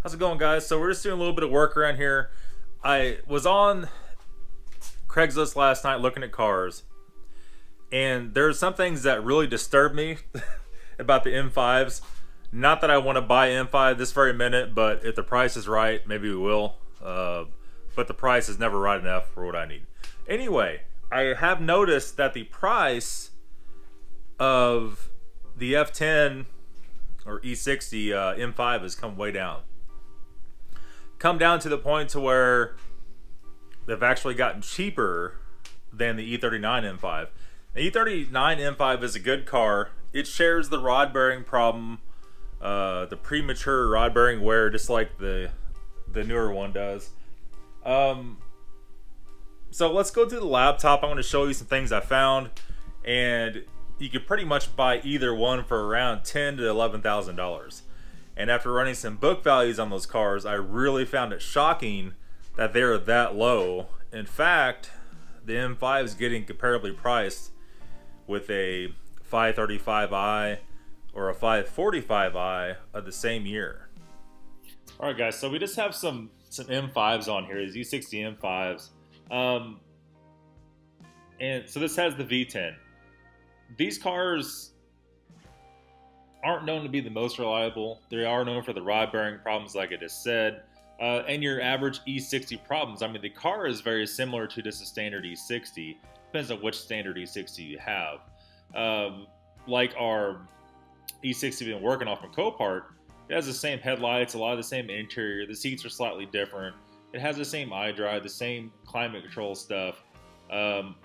How's it going, guys? So we're just doing a little bit of work around here. I was on Craigslist last night looking at cars, and there's some things that really disturb me about the M5s. Not that I want to buy M5 this very minute, but if the price is right, maybe we will. But the price is never right enough for what I need. Anyway, I have noticed that the price of the F10 or E60 M5 has come way down. Come down to the point to where they've actually gotten cheaper than the E39 M5. The E39 M5 is a good car. It shares the rod bearing problem, the premature rod bearing wear, just like the newer one does. So let's go to the laptop. I'm going to show you some things I found, and you could pretty much buy either one for around $10,000 to $11,000. And after running some book values on those cars, I really found it shocking that they're that low. In fact, the M5 is getting comparably priced with a 535i or a 545i of the same year. All right, guys, so we just have some M5s on here, these E60 M5s. And so this has the V10. These cars aren't known to be the most reliable. They are known for the rod bearing problems, like I just said, and your average E60 problems. I mean, the car is very similar to just a standard E60. Depends on which standard E60 you have. Like our E60 we've been working on from Copart, it has the same headlights, a lot of the same interior. The seats are slightly different. It has the same iDrive, the same climate control stuff. You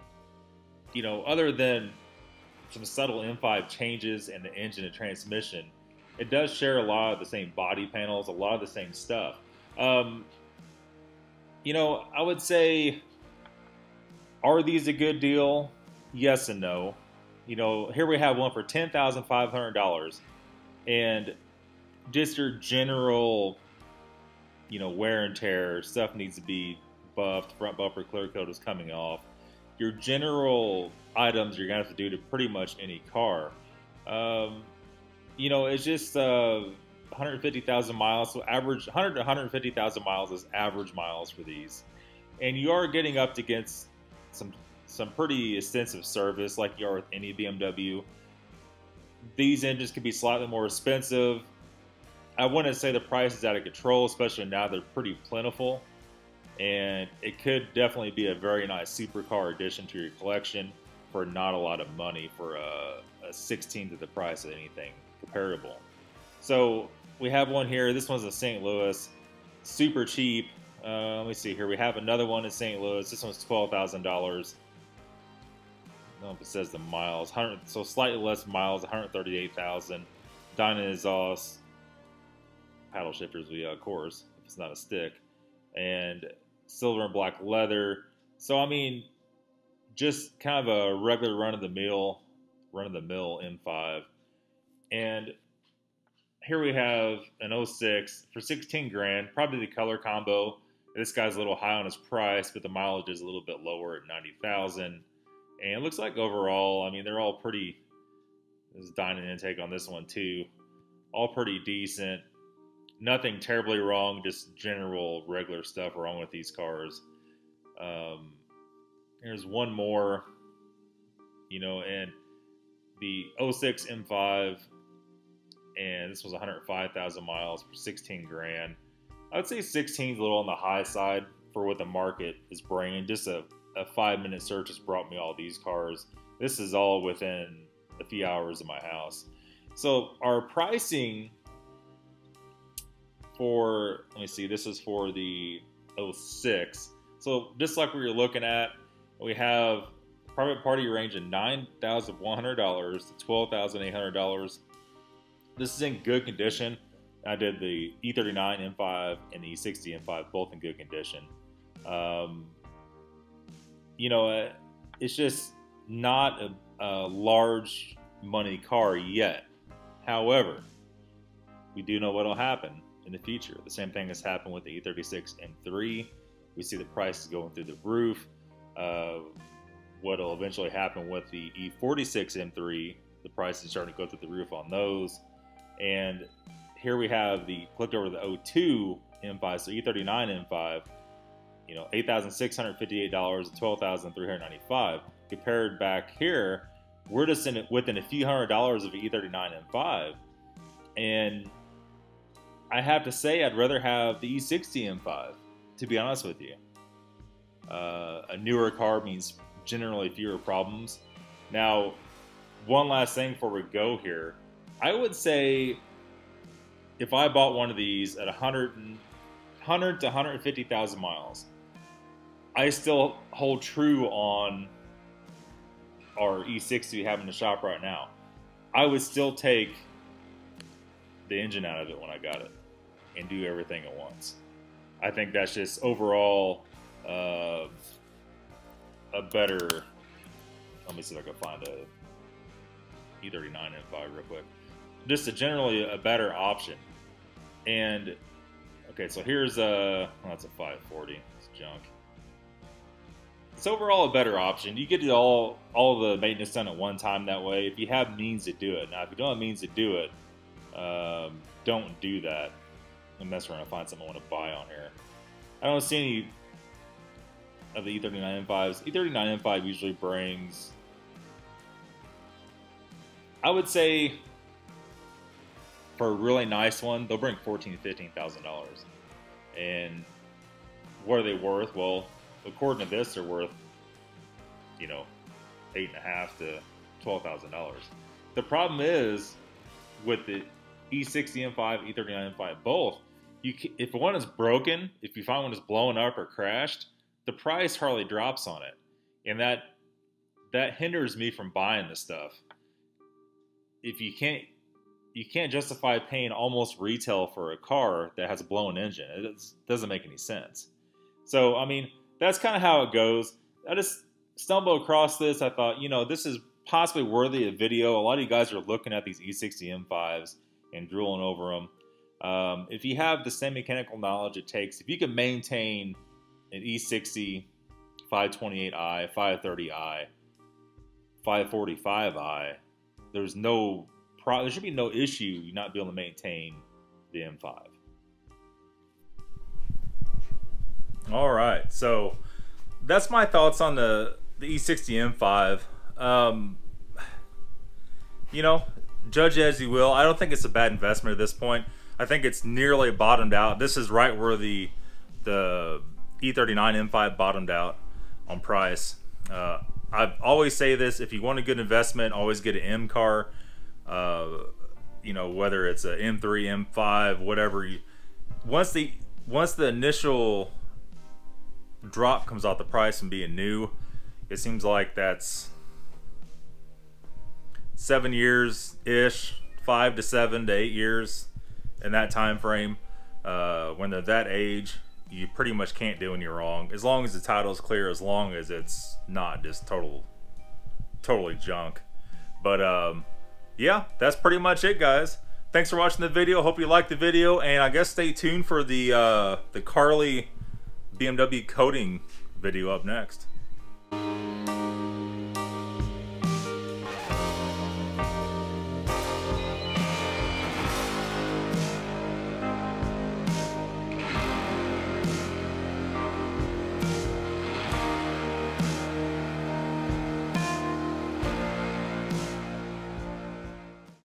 know, other than some subtle M5 changes in the engine and transmission, it does share a lot of the same body panels, a lot of the same stuff. You know, I would say, are these a good deal? Yes and no. You know, here we have one for $10,500, and just your general, you know, wear and tear, stuff needs to be buffed, front bumper clear coat is coming off. Your general items you're gonna have to do to pretty much any car. You know, it's just 150,000 miles, so average 100 to 150,000 miles is average miles for these, and you are getting up against some pretty extensive service like you are with any BMW. These engines can be slightly more expensive. I wouldn't say the price is out of control, especially now they're pretty plentiful. And it could definitely be a very nice supercar addition to your collection for not a lot of money, for a 16th of the price of anything comparable. So we have one here. This one's in St. Louis, super cheap. Let me see here. We have another one in St. Louis. This one's $12,000. I don't know if it says the miles. So slightly less miles, 138,000. Dyna exhaust, paddle shifters, of course, if it's not a stick, and silver and black leather. So I mean, just kind of a regular run-of-the-mill M5. And here we have an 06 for 16 grand, probably the color combo. This guy's a little high on his price, but the mileage is a little bit lower at 90,000. And it looks like overall, I mean, they're all pretty, there's Dyna intake on this one too, all pretty decent. Nothing terribly wrong, just general regular stuff wrong with these cars. Here's one more, you know, and the 06 M5, and this was 105,000 miles for 16 grand. I would say 16 is a little on the high side for what the market is bringing. Just a 5-minute search has brought me all these cars. This is all within a few hours of my house. So our pricing for, let me see, this is for the 06. So just like we were looking at, we have private party range of $9,100 to $12,800. This is in good condition. I did the E39 M5 and the E60 M5, both in good condition. You know, it's just not a large money car yet. However, we do know what will happen in the future. The same thing has happened with the E36 M3. We see the prices going through the roof. What will eventually happen with the E46 M3, the prices starting to go through the roof on those. And here we have the clicked over the 02 M5, so E39 M5, you know, $8,658 and $12,395. Compared back here, we're just within a few $100s of an E39 M5, and I have to say I'd rather have the E60 M5, to be honest with you. A newer car means generally fewer problems. Now, one last thing before we go here, I would say if I bought one of these at 100 to 150,000 miles, I still hold true on our E60 we have in the shop right now. I would still take the engine out of it when I got it and do everything at once. I think that's just overall a better, let me see if I can find a E39 M5 real quick. Just generally a better option. And okay, so here's a, well, that's a 540, it's junk. It's overall a better option. You get it all the maintenance done at one time that way, if you have means to do it. Now, if you don't have means to do it, don't do that unless we're going to find something I want to buy on here. I don't see any of the E39 M5s. E39 M5 usually brings, I would say, for a really nice one, they'll bring $14,000 to $15,000. And what are they worth? Well, according to this, they're worth, you know, $8,500 to $12,000. The problem is with the E60 M5, E39 M5 both, if one is broken, if you find one is blowing up or crashed, the price hardly drops on it, and that hinders me from buying this stuff. If you can't justify paying almost retail for a car that has a blown engine. It doesn't make any sense. So, I mean, that's kind of how it goes. I just stumbled across this. I thought, you know, this is possibly worthy of video. A lot of you guys are looking at these E60 M5s and drooling over them. If you have the same mechanical knowledge it takes, if you can maintain an E60 528i, 530i, 545i, there should be no issue you not being able to maintain the M5. All right, so that's my thoughts on the E60 M5. You know, judge as you will. I don't think it's a bad investment at this point. I think it's nearly bottomed out. This is right where the E39 M5 bottomed out on price. I always say this: if you want a good investment, always get an M car. You know, whether it's a M3, M5, whatever. Once the initial drop comes off the price and being new, it seems like that's 7 years ish, 5 to 7 to 8 years in that time frame. When they're that age, you pretty much can't do any wrong, as long as the title's clear, as long as it's not just totally junk. But yeah, that's pretty much it, guys. Thanks for watching the video. Hope you liked the video, and I guess stay tuned for the Carly BMW coating video up next.